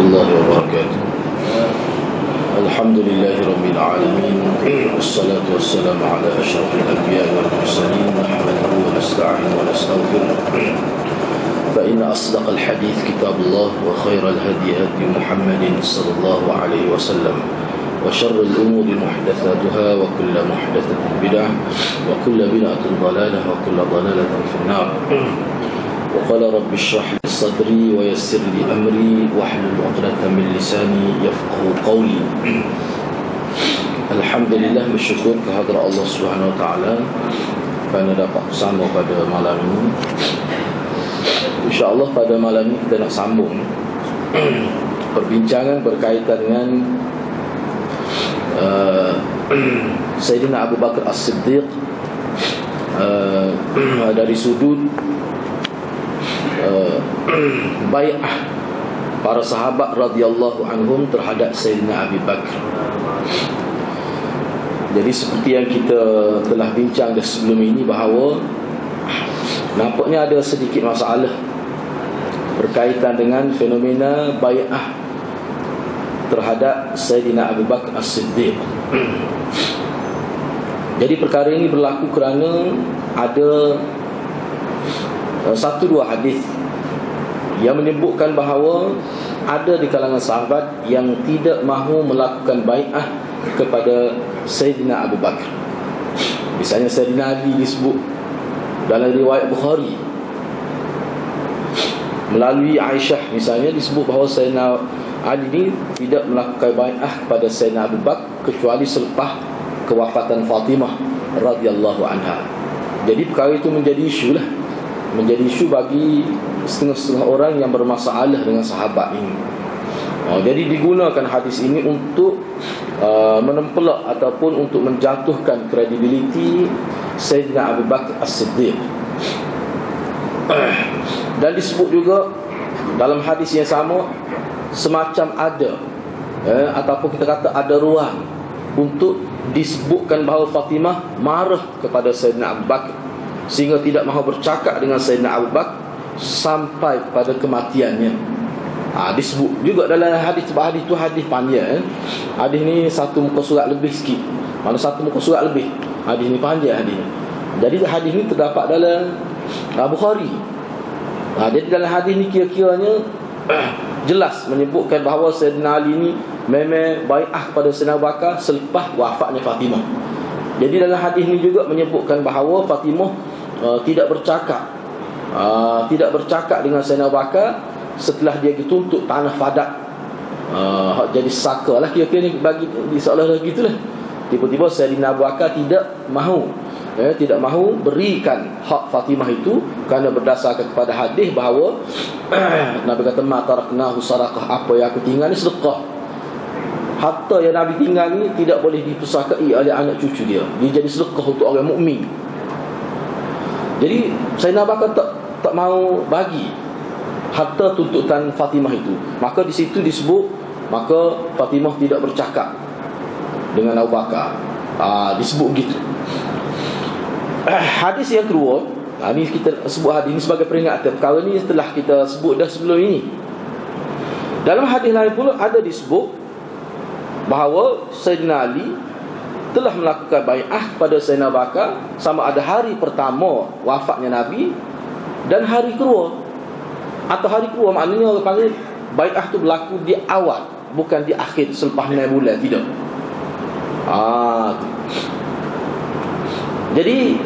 الله وبركاته. الحمد لله رب العالمين، والصلاة والسلام على أشرف الأنبياء والمرسلين، نحمده ونستعين ونستغفره، فإن أصدق الحديث كتاب الله، وخير الهدي هدي محمد صلى الله عليه وسلم، وشر الأمور محدثاتها، وكل محدثة بدعة، وكل بدعة ضلالة، وكل ضلالة في النار. وقال رب اشرح لي صدري ويسر لي أمري واحلل عقدة من لساني يفقهوا قولي. Alhamdulillah, bersyukur kehadrat Allah Subhanahu Wa Taala kerana dapat bersama pada malam ini. InsyaAllah pada malam ini kita nak sambung perbincangan berkaitan dengan Sayyidina Abu Bakar As-Siddiq dari sudut bai'ah para sahabat radhiyallahu anhum terhadap Sayyidina Abu Bakar. Jadi seperti yang kita telah bincang dah sebelum ini, bahawa nampaknya ada sedikit masalah berkaitan dengan fenomena bai'ah terhadap Sayyidina Abu Bakar As-Siddiq. Jadi perkara ini berlaku kerana ada satu dua hadis yang menyebutkan bahawa ada di kalangan sahabat yang tidak mahu melakukan bai'ah kepada Sayyidina Abu Bakar. Misalnya Sayyidina Ali disebut dalam riwayat Bukhari, melalui Aisyah misalnya disebut bahawa Sayyidina Ali ini tidak melakukan bai'ah kepada Sayyidina Abu Bakar kecuali selepas kewafatan Fatimah radhiyallahu anha. Jadi perkara itu menjadi isu lah, menjadi isu bagi setengah-setengah orang yang bermasalah dengan sahabat ini. Jadi digunakan hadis ini untuk menempelak ataupun untuk menjatuhkan kredibiliti Sayyidina Abu Bakar As-Siddiq. Dan disebut juga dalam hadis yang sama, semacam ada ataupun kita kata ada ruang untuk disebutkan bahawa Fatimah marah kepada Sayyidina Abu Bakar sehingga tidak mahu bercakap dengan Sayyidina Abu Bakar sampai kepada kematiannya. Disebut juga dalam hadis. Hadis itu hadis panjang. Hadis ni satu muka surat lebih sikit. Mana satu muka surat lebih. Hadis ni panjang hadis ni. Jadi hadis ni terdapat dalam Bukhari. Jadi dalam hadis ni kira-kiranya jelas menyebutkan bahawa Sayyidina Ali ni memang bai'ah kepada Sayyidina Abu Bakar selepas wafatnya Fatimah. Jadi dalam hadis ni juga menyebutkan bahawa Fatimah tidak bercakap dengan Sayyidina Abu Bakar setelah dia dituntut tanah Fadak. Jadi saka lah kira-kira ni, bagi seolah-olah gitulah. Tiba-tiba Sayyidina Abu Bakar tidak mahu berikan hak Fatimah itu kerana berdasarkan kepada hadis bahawa Nabi kata ma taraknahu sadaqah, apa yang aku tinggal ni sedekah. Harta yang Nabi tinggal ni tidak boleh dipusakai oleh anak cucu dia. Dia jadi sedekah untuk orang mukmin. Jadi Sayyidina Abu Bakar tak mahu bagi harta tuntutan Fatimah itu. Maka di situ disebut, maka Fatimah tidak bercakap dengan Abu Bakar. Disebut gitu. Hadis yang kedua, ini kita sebut hadis ini sebagai peringatan. Perkara ini telah kita sebut dah sebelum ini. Dalam hadis lain pula ada disebut bahawa Sayyidina Ali telah melakukan bai'ah pada Sayyidina Abu Bakar sama ada hari pertama wafatnya Nabi dan hari kedua. Atau hari kedua, maknanya orang panggil bai'ah tu berlaku di awal, bukan di akhir selepas 9 bulan, tidak. Jadi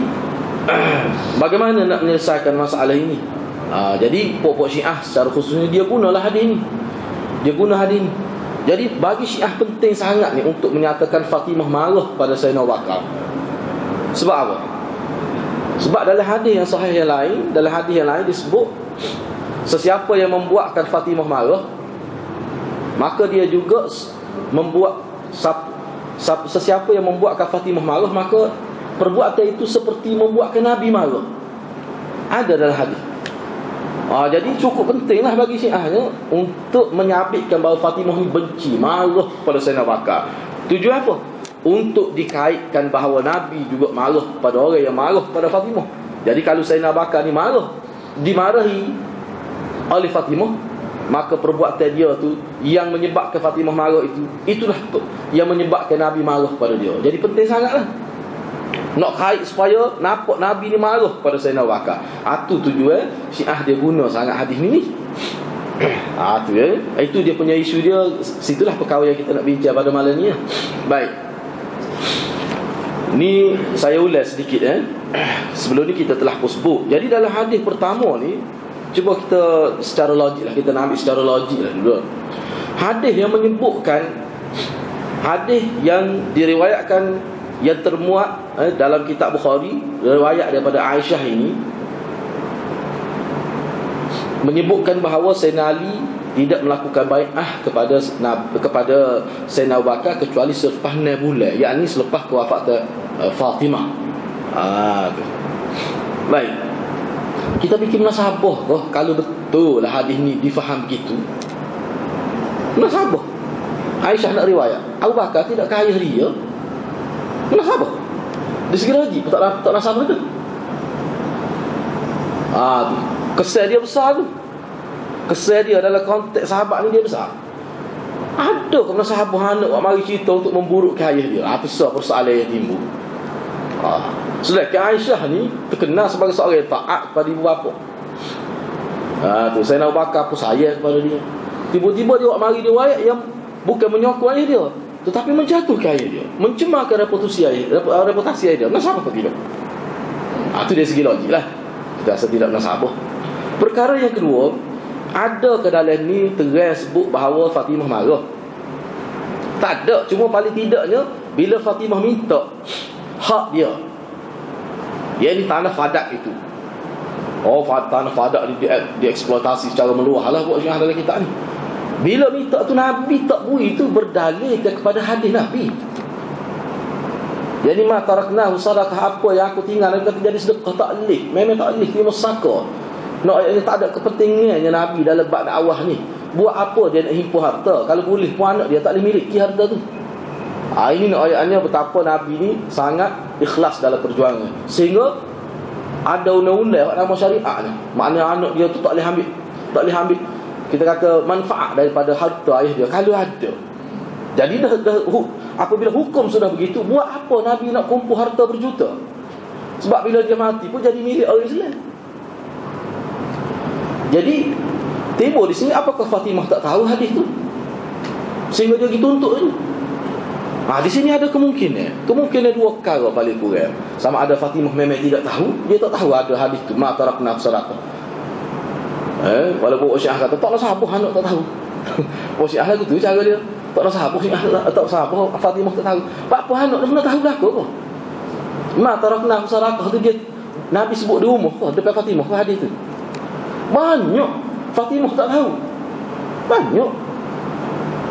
bagaimana nak menyelesaikan masalah ini? Jadi pokok Syiah secara khususnya dia gunalah hadis ini. Dia guna hadis ini. Jadi bagi Syiah penting sangat ni untuk menyatakan Fatimah marah pada Sayyidina Abu Bakar. Sebab apa? Sebab dalam hadis yang sahih yang lain, dalam hadis yang lain disebut sesiapa yang membuatkan Fatimah marah, maka dia juga membuat sesiapa yang membuatkan Fatimah marah, maka perbuatan itu seperti membuatkan Nabi marah. Ada dalam hadis. Jadi cukup pentinglah bagi Syiahnya untuk menyabitkan bahawa Fatimah ni benci, marah pada Sayyidina Abu Bakar. Tujuan apa? Untuk dikaitkan bahawa Nabi juga marah pada orang yang marah pada Fatimah. Jadi kalau Sayyidina Abu Bakar ni marah, dimarahi oleh Fatimah, maka perbuatan dia tu yang menyebabkan Fatimah marah itulah yang menyebabkan Nabi marah pada dia. Jadi penting sangatlah nak kait supaya nampak Nabi ni marah pada Sayyidina Abu Bakar. Itu tujuan Syiah dia guna sangat hadis ni. Tu ya. Itu dia punya isu dia. Situlah perkara yang kita nak bincang pada malam ni. Baik. Ni saya ulas sedikit sebelum ni kita telah pun sebut. Jadi dalam hadis pertama ni, cuba kita secara logik lah, kita nak ambil secara logik lah dulu. Hadis yang menyebutkan, hadis yang diriwayatkan, yang termuat dalam kitab Bukhari, riwayat daripada Aisyah ini, menyebutkan bahawa Sayyidina Ali tidak melakukan bai'ah kepada Sayyidina Abu Bakar kecuali selepas 6 bulan, yakni selepas kewafatan Fatimah. Baik. Kita fikir munasabah kalau betul lah hadis ni difaham begitu. Munasabah. Aisyah nak riwayat, Abu Bakar tidak kaya dia. Munasabah. Dari segi logik tak nasabah tu. Kesan dia besar tu. Kesan dia dalam konteks sahabat ni dia besar. Ada ke sahabat anak mari cerita untuk memburukkan ayah dia? Apa persoalan yang timbul? Sedangkan Aisyah ni terkenal sebagai seorang yang taat kepada ibu bapa. Tu Sayyidina Abu Bakar pun sayang kepada dia. Tiba-tiba dia buat mari riwayat yang bukan menyokong ayah dia, tetapi menjatuhkan ayah dia, mencemarkan reputasi ayah dia. Nasabah atau tidak? Itu dari segi logik lah. Kita rasa tidak nasabah. Perkara yang kedua, ada ke dalam ni terang sebut bahawa Fatimah marah? Tak ada. Cuma paling tidaknya bila Fatimah minta hak dia, iaitu tanah Fadak itu. Tanah Fadak dieksploitasi secara meluas lah buat Syiah dalam kitab ni. Bila minta tu Nabi tak bui, itu berdalilkan kepada hadis Nabi. Jadi ma taraknahu sadaqah, apa yang aku tinggal Nabi kata jadi sedekah, tak boleh. Memang tak boleh, dia musaka. Nak tak ada kepentingannya Nabi dalam bab dakwah ni. Buat apa dia nak himpun harta? Kalau boleh pun anak dia tak boleh miliki harta tu. Ini nak ayatnya betapa Nabi ni sangat ikhlas dalam perjuangan, sehingga ada undang-undang nama syariat ni. Maknanya anak dia tu tak boleh ambil kita kata manfaat daripada harta ayah dia kalau ada. Jadi apabila hukum sudah begitu, buat apa Nabi nak kumpul harta berjuta? Sebab bila dia mati pun jadi milik orang Islam. Jadi timbul di sini, apakah Fatimah tak tahu hadis tu sehingga dia dituntut je? Di sini ada kemungkinan dua perkara paling kurang. Sama ada Fatimah memang tidak tahu, dia tak tahu ada hadis tu, ma tarakna sadaqah. Walaupun Syiah kata tak nasabah anak tak tahu. Syiah lagu tu cara dia, tak nasabah Syiah tak nasabah, Fatimah tak tahu. Apa anak dia nak tahu belaka apa? Ma tarakna sadaqah tu dia Nabi sebut di rumah depan Fatimah hadis tu. Banyak Fatimah tak tahu. Banyak.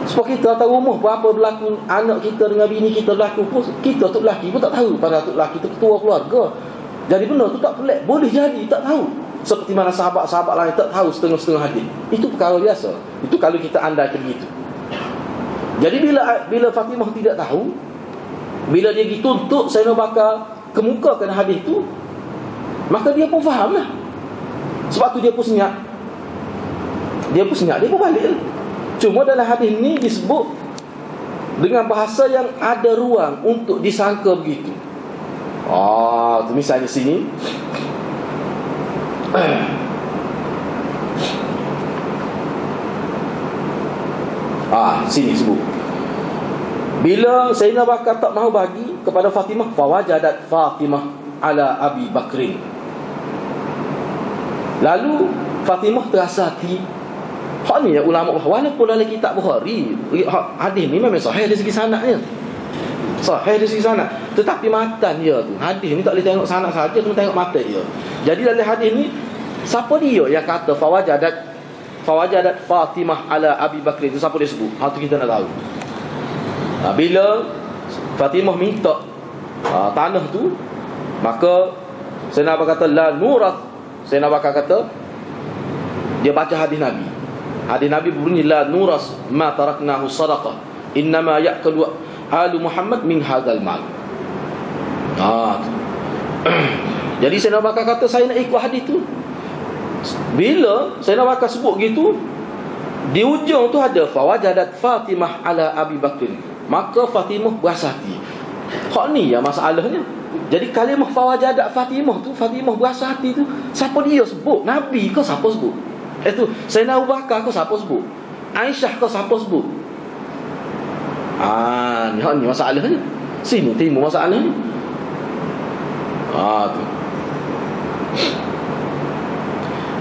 Sebab kita atas rumah apa berlaku anak kita dengan bini kita berlaku pun, kita tu lelaki pun tak tahu. Pada tu lelaki tu ketua keluarga. Jadi benda tu tak pelik. Boleh jadi tak tahu. Seperti mana sahabat-sahabat lain tak tahu setengah-setengah hadis. Itu perkara biasa. Itu kalau kita andaikan begitu. Jadi bila Fatimah tidak tahu, bila dia dituntut Sayyidina Abu Bakar kemukakan hadis tu, maka dia pun faham lah. Sebab tu dia pun senyap. Dia pun balik lah. Cuma dalam hadis ni disebut dengan bahasa yang ada ruang untuk disangka begitu. Misalnya sini sini sebut, bila Sayyidina Abu Bakar tak mahu bagi kepada Fatimah, fawajadat Fatimah ala Abi Bakrin. Lalu Fatimah terasa hati. Hak ni ulama walaupun dalam kitab Bukhari hadis ni memang sahih dari segi sanadnya. Sahih dari segi sanad, tetapi matan dia tu, hadis ni tak boleh tengok sanad saja, kena tengok matan dia. Jadi dalam hadis ni siapa dia yang kata fawajadat Fatimah ala Abi Bakr, itu siapa dia sebut? Tu kita nak tahu. Bila Fatimah minta tanah tu, maka Sayyidina Abu Bakar kata la nurath. Sayyidina Abu Bakar kata, dia baca hadis Nabi. Hadis Nabi berbunyi la nuras ma taraknahu sadaqah, innama ya'kulu alu Muhammad min hadzal mal. Jadi Sayyidina Abu Bakar kata, saya nak ikut hadis tu. Bila Sayyidina Abu Bakar sebut gitu, Di ujung tu ada fawajadat Fatimah ala Abi Bakr, maka Fatimah berasa hati. Hak ni ya masalahnya. Jadi kalimah fawajadat Fatimah tu, Fatimah berasa hati tu, siapa dia sebut? Nabi ke siapa sebut? Itu Sayyidina Abu Bakar ke siapa sebut? Aisyah ke siapa sebut? Ni masalahnya. Sini timbul masalahnya. Tu.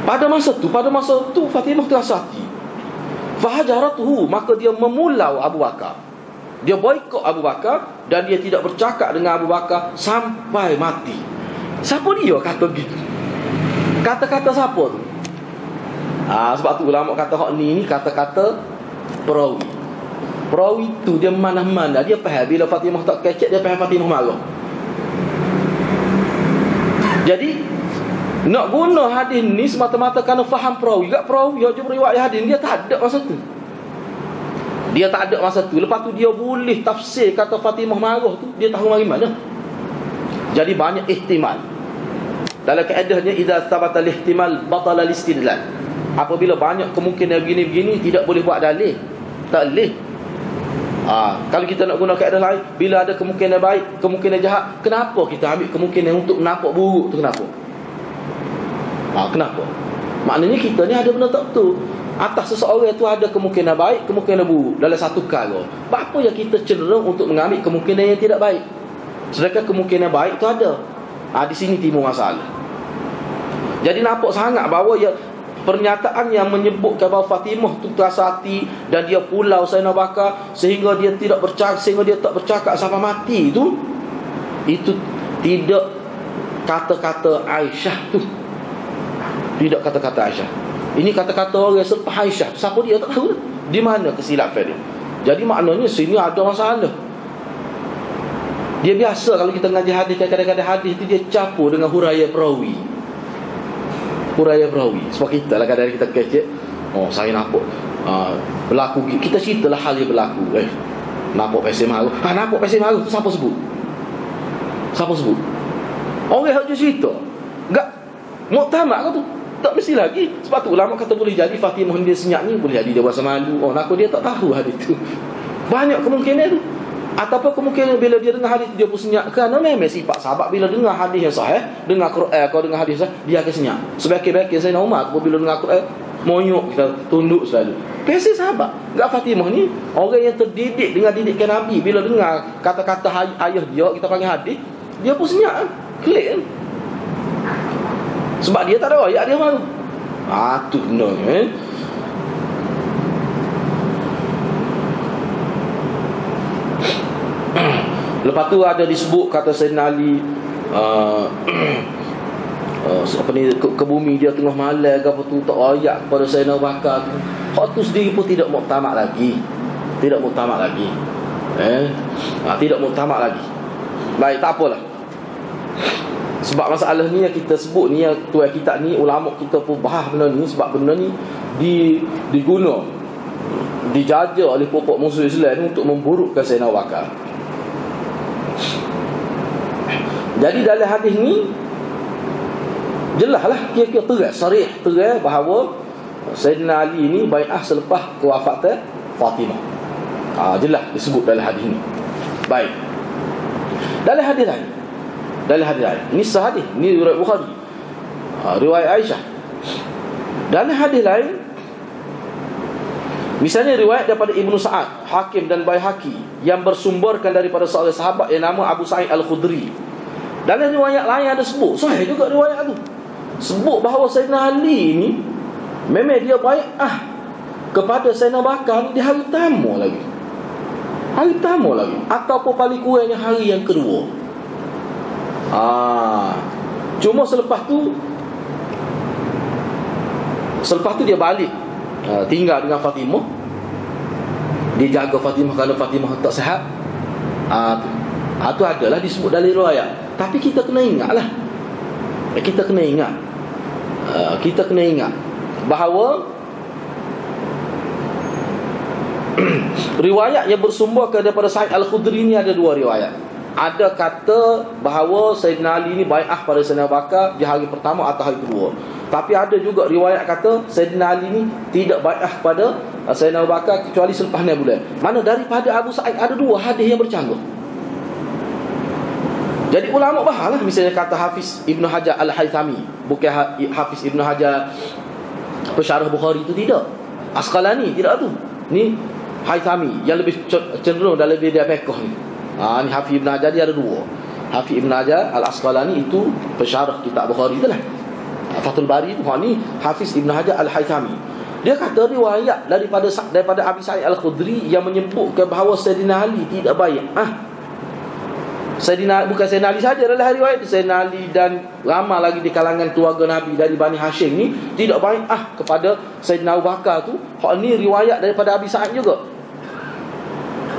Pada masa tu Fatimah terasa hati. Fahajaratuhu, maka dia memulau Abu Bakar. Dia boikot Abu Bakar dan dia tidak bercakap dengan Abu Bakar sampai mati. Siapa dia kata gitu? Kata-kata siapa tu? Sebab tu ulama kata hak ni kata-kata perawi. Perawi tu dia mana-mana dia faham bila Fatimah tak kecek, dia faham Fatimah marah. Jadi nak guna hadis ni semata-mata kerana faham perawi. Tak perawi yang jumpa riwayat hadis dia tak ada masa tu. Dia tak ada masa tu. Lepas tu dia boleh tafsir kata Fatimah marah tu, dia tahu dari mana. Jadi banyak ihtimal. Dalam kaedahnya idza thabata al-ihtimal batala al-istidlal. Apabila banyak kemungkinan begini-begini, tidak boleh buat dalil. Tak boleh. Kalau kita nak guna kaedah lain, bila ada kemungkinan baik, kemungkinan jahat, kenapa kita ambil kemungkinan untuk menampak buruk tu? Kenapa? Kenapa? Maknanya kita ni ada benda tak betul. Atas seseorang itu ada kemungkinan baik, kemungkinan buruk dalam satu perkara. Apa yang kita cenderung untuk mengambil kemungkinan yang tidak baik, sedangkan kemungkinan baik itu ada. Di sini timbul masalah. Jadi nampak sangat bahawa pernyataan yang menyebutkan bahawa Fatimah tu terasa hati dan dia pulau Sayyidina Bakar sehingga dia tak bercakap sampai mati itu tidak kata-kata Aisyah tu. Tidak kata-kata Aisyah. Ini kata-kata orang selepas Aisyah. Siapa dia tak tahu. Di mana kesilapan dia. Jadi maknanya sini ada masalah. Dia biasa kalau kita ngaji hadis, kadang-kadang hadis itu dia campur dengan huraian perawi. Huraian perawi. Sebab kita lah kadang-kadang kita kecek, saya nampak berlaku, kita ceritalah hal yang berlaku. Nampak pasal maru. Nampak pasal maru tu siapa sebut? Siapa sebut? Orang yang cerita. Enggak muktamad ke tu? Tak mesti lagi. Sebab tu ulama kata boleh jadi Fatimah dia senyap ni, boleh jadi dia rasa malu. Nak dia tak tahu hadis tu. Banyak kemungkinan tu. Ataupun kemungkinan bila dia dengar hadis dia pun senyap. Kerana memang sifat sahabat bila dengar hadis yang sahih, dengar Quran, kalau dengar hadis sahih, dia akan senyap. Sebaik-baik Sayyidina Umar bila dengar Quran, monyok, kita tunduk selalu. Biasa sahabat. Enggak Fatimah ni orang yang terdidik dengan didikan Nabi. Bila dengar kata-kata ayah dia, kita panggil hadis, dia pun senyap. Klik kan? Sebab dia tak ada ayat dia baru. Tu benarnya. Lepas tu ada disebut kata Sayyidina Ali apa ni ke bumi dia tengah malam ke apa tu, tak ayat kepada Sayyidina Bakar. Hak tu sendiri pun tidak muktamad lagi. Tidak muktamad lagi. Tidak muktamad lagi. Baik, tak apalah. Sebab masalah ni yang kita sebut ni, yang tuan kita ni, ulama kita pun bahas benda ni. Sebab benda ni diguna, dijajah oleh pokok musuh Islam untuk memburukkan Sayyidina Bakar. Jadi dalam hadis ni jelaslah, kira-kira terang, sarih terang bahawa Sayyidina Ali ni bai'ah selepas kewafatan Fatimah. Jelas disebut dalam hadis ni. Baik. Dalam hadis lain, ini sahadis, ini riwayat Bukhari, riwayat Aisyah. Dalam hadis lain, misalnya riwayat daripada Ibnu Sa'ad, Hakim dan Baihaqi, yang bersumberkan daripada seorang sahabat yang nama Abu Sa'id Al-Khudri. Dalam riwayat lain ada sebut, sahih juga riwayat tu, sebut bahawa Sayyidina Ali ni memang dia bai'ah kepada Sayyidina Bakar di hari pertama lagi. Hari pertama lagi, ataupun paling kurangnya hari yang kedua. Cuma selepas tu dia balik, tinggal dengan Fatimah. Dia jaga Fatimah kerana Fatimah tak sihat. Itu adalah disebut dalam riwayat. Tapi kita kena ingatlah, kita kena ingat bahawa riwayat yang bersumber daripada Sa'id Al-Khudri ni ada dua riwayat. ada kata bahawa Sayyidina Ali ni bai'ah pada Sayyidina Abu Bakar di hari pertama atau hari kedua. Tapi ada juga riwayat kata Sayyidina Ali ni tidak bai'ah pada Sayyidina Abu Bakar kecuali selepas 6 bulan. Mana daripada Abu Sa'id ada dua hadis yang bercanggah. Jadi ulama bahalah, misalnya kata Hafiz Ibn Hajar Al-Haythami, bukan Hafiz Ibn Hajar pensyarah Bukhari itu, tidak. Asqalani tidak tu. Ni Haythami yang lebih cenderung dan lebih dia fiqh ni. Ni Hafiz Ibn Hajar dia ada dua. Hafiz Ibn Hajar Al-Asqalani itu pensyarah kitab Bukhari itulah. Fathul Bari itu, ni Hafiz Ibn Hajar Al-Haythami. Dia kata riwayat daripada Abi Sa'id Al-Khudri yang menyebutkan bahawa Sayyidina Ali tidak bai'ah. Bukan Sayyidina Ali saja dalam riwayat itu, Sayyidina Ali dan ramai lagi di kalangan keluarga Nabi dari Bani Hashim ni tidak bai'ah kepada Sayyidina Abu Bakar tu. Hak ni riwayat daripada Abi Sa'id juga.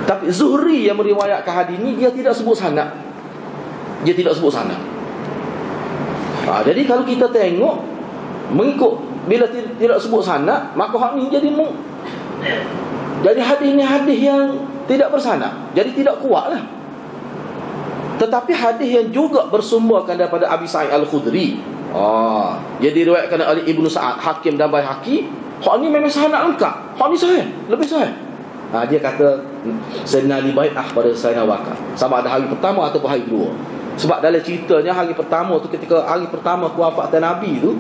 Tapi Zuhri yang meriwayatkan hadis ni, dia tidak sebut sanad. Dia tidak sebut sanad. Jadi kalau kita tengok mengikut, bila tidak sebut sanad, maka hak ni jadi hadis ni hadis yang tidak bersanad. Jadi tidak kuat lah. Tetapi hadis yang juga bersumberkan daripada Abi Sa'id Al-Khudri, jadi diriwayatkan oleh Ibnu Sa'ad, Hakim dan Baihaqi, hak ni memang sanad lengkap. Hak ni sahih, lebih sahih. Dia kata Sayyidina Ali bai'ah pada Sayyidina Abu Bakar, sama ada hari pertama ataupun hari kedua. Sebab dalam ceritanya hari pertama tu, ketika hari pertama kewafatan Nabi tu,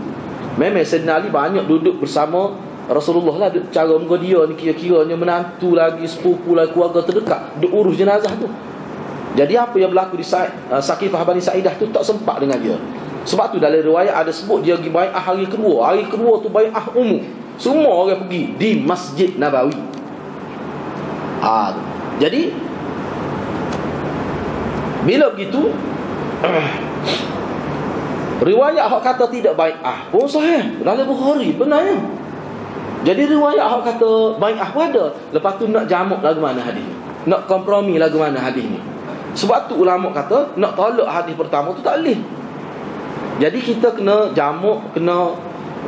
memang Sayyidina Ali banyak duduk bersama Rasulullah lah. Cara muka dia ni kira-kiranya menantu lagi, sepupu lagi, keluarga terdekat, duk urus jenazah tu. Jadi apa yang berlaku di Saqifah Bani Sa'idah tu tak sempat dengan dia. Sebab tu dalam riwayat ada sebut dia pergi bai'ah hari kedua. Hari kedua tu bai'ah umum, semua orang pergi di Masjid Nabawi. Jadi bila begitu, riwayat hak kata tidak bai'ah pun sahih dalam Bukhari, benarnya. Jadi riwayat hak kata bai'ah pun ada. Lepas tu nak jamak lagu mana hadis ni, nak kompromi lagu mana hadis ni. Sebab tu ulama kata nak tolak hadis pertama tu tak boleh. Jadi kita kena jamak, kena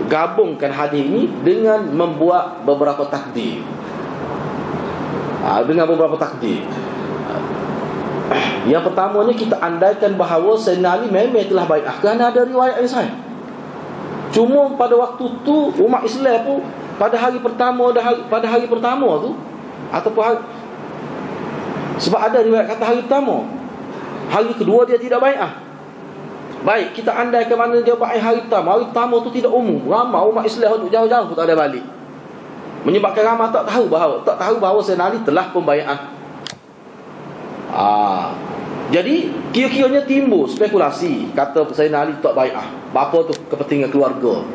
gabungkan hadis ni dengan membuat beberapa takdir. Dengan beberapa takdir. Yang pertamanya, kita andaikan bahawa Sayyidina Ali memang telah bai'ah kerana ada riwayat yang sahih. Cuma pada waktu tu umat Islam pun pada hari pertama tu ataupun sebab ada riwayat kata hari pertama, hari kedua dia tidak bai'ah. Baik, kita andaikan mana dia bai'ah hari pertama. Hari pertama tu tidak umum, ramai umat Islam untuk jauh-jauh pun tak ada balik. Menyebabkan ramai tak tahu bahawa Sayyidina Ali telah pun bai'ah. Jadi kira-kiranya timbul spekulasi, kata Sayyidina Ali tak bai'ah. Apa tu? Kepentingan keluarga.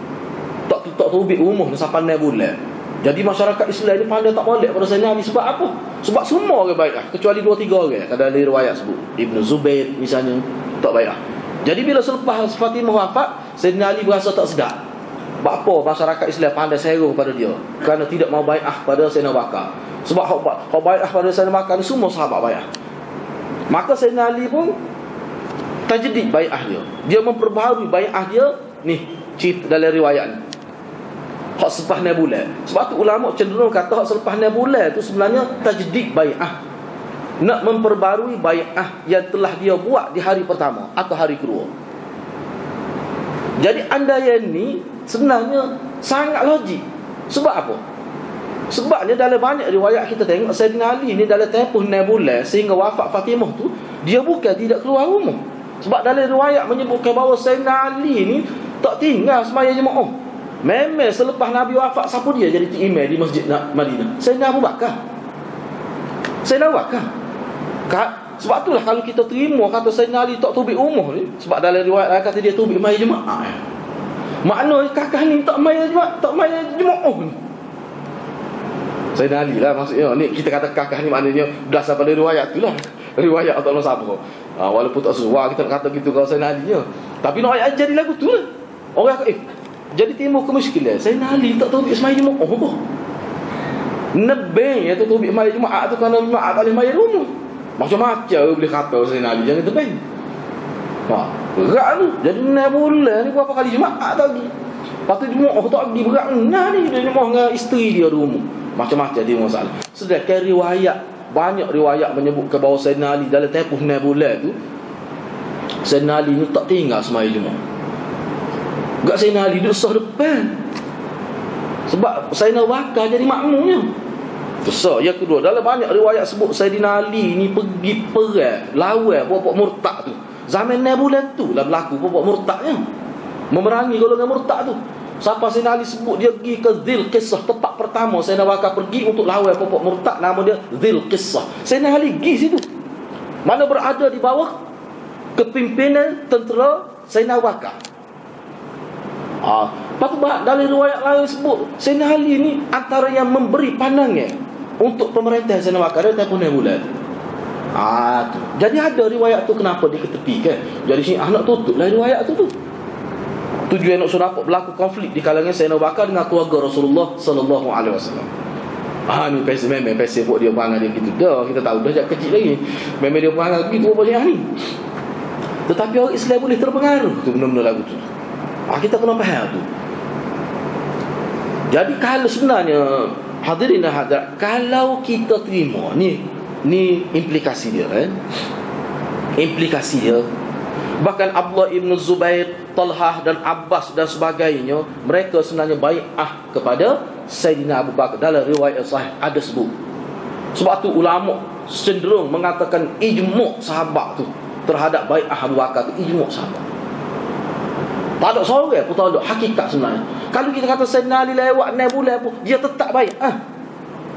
Tak tubik rumah sampai 6 bulan. Jadi masyarakat Islam ni pandai tak boleh pada Sayyidina Ali. Sebab apa? Sebab semua orang bai'ah kecuali 2-3 orang. Ada riwayat sebut Ibn Zubair misalnya tak bai'ah. Jadi bila selepas Fatimah wafat, Sayyidina Ali berasa tak sedap. Sebab apa masyarakat Islam pandai serong pada dia kerana tidak mau bai'ah pada Sayyidina Abu Bakar. Sebab hak bai'ah pada Sayyidina Abu Bakar ni semua sahabat bai'ah. Maka Sayyidina Ali pun tajdid bai'ah dia. Dia memperbaharui bai'ah dia ni, cerita dalam riwayat ni. Hak selepas 6 bulan. Sebab tu ulama cenderung kata hak selepas 6 bulan tu sebenarnya tajdid bai'ah. Nak memperbarui bai'ah yang telah dia buat di hari pertama atau hari kedua. Jadi andaian ni sebenarnya sangat logik. Sebab apa? Sebabnya dalam banyak riwayat kita tengok Sayyidina Ali ni dalam tempoh 6 bulan sehingga wafat Fatimah tu, dia bukan tidak keluar rumah. Sebab dalam riwayat menyebutkan bahawa Sayyidina Ali ni tak tinggal sembahyang jemaah. Memang selepas Nabi wafat, siapa dia jadi imam di Masjid Madinah? Sayyidina Abu Bakar. Sayyidina Abu Bakar. Sebab itulah kalau kita terima kata Sayyidina Ali tak tubik rumah ni, sebab dalam riwayat kata dia tubik sembahyang jemaah. Maknanya kakak ni tak sembahyang jemaah ni. Sayyidina Ali lah maksudnya. Ni kita kata kakak ni maknanya berdasar pada riwayat tu lah. Riwayat atau sahabat. Walaupun tak sesuai kita nak kata gitu kalau Sayyidina Ali je. Tapi nak ayat jadi lagu tu lah. Orang kata jadi timbul kemusykilan. Sayyidina Ali tak tahu sembahyang Jumaat apa. Nebeng yang tak tahu sembahyang Jumaat tu kerana Jumaat tak boleh sembahyang rumah. Macam-macam boleh kata Sayyidina Ali jangan tebeng. Berat tu. Jadi 6 bulan ni berapa kali Jumaat tak pergi. Lepas tu Jumaat tak pergi, berat. Nah ni dia Jumaat dengan isteri dia di rumah. Macam-macam dia masalah. Sedangkan riwayat banyak riwayat menyebutkan bahawa Sayyidina Ali dalam tempoh 9 bulan tu, Sayyidina Ali ni tak tinggal sembahyang Jumaat. Gak Sayyidina Ali duduk sah depan. Sebab Sayyidina Abu Bakar jadi makmumnya. Besar. Yang kedua, dalam banyak riwayat sebut Sayyidina Ali ni pergi perang lawan puak-puak murtad tu. Zaman 9 bulan tu lah berlaku puak-puak murtadnya, memerangi golongan murtad tu. Siapa Sayyidina Ali sebut dia pergi ke Zil Qissah, tempat pertama Sayyidina Abu Bakar pergi untuk lawan puak-puak murtad, nama dia Zil Qissah. Sayyidina Ali pergi situ, mana berada di bawah kepimpinan tentera Sayyidina Abu Bakar. Lepas tu dalam riwayat lain sebut Sayyidina Ali ni antara yang memberi pandangan untuk pemerintah Sayyidina Abu Bakar dia tempoh 9 bulan. Tu. Jadi ada riwayat tu kenapa diketepikan. Jadi Syiah nak tutup lah riwayat tu. Tujuan nak suruh nampak berlaku konflik di kalangan Sayyidina Abu Bakar dengan keluarga Rasulullah sallallahu alaihi wasallam. Ni memang pesen buat dia perangai dia gitu. Dah kita tahu dah sejak kecil lagi. Memang dia perangai begitu apa Syiah ni. Tetapi orang Islam boleh terpengaruh tu benda-benda lagu tu. Kita kena faham tu. Jadi kalau sebenarnya hadirin dan hadirat, kalau kita terima ni implikasi dia implikasi dia. Bahkan Abdullah ibn Zubair, Talhah dan Abbas dan sebagainya, mereka sebenarnya bai'ah kepada Sayyidina Abu Bakar. Dalam riwayat sahih ada sebut. Sebab tu ulama cenderung mengatakan ijma' sahabat tu terhadap bai'ah Abu Bakar tu ijma' sahabat. Tak ada seorang pun tahu hakikat sebenarnya. Kalau kita kata Sayyidina Ali lewat 9 bulan pun dia tetap bai'ah.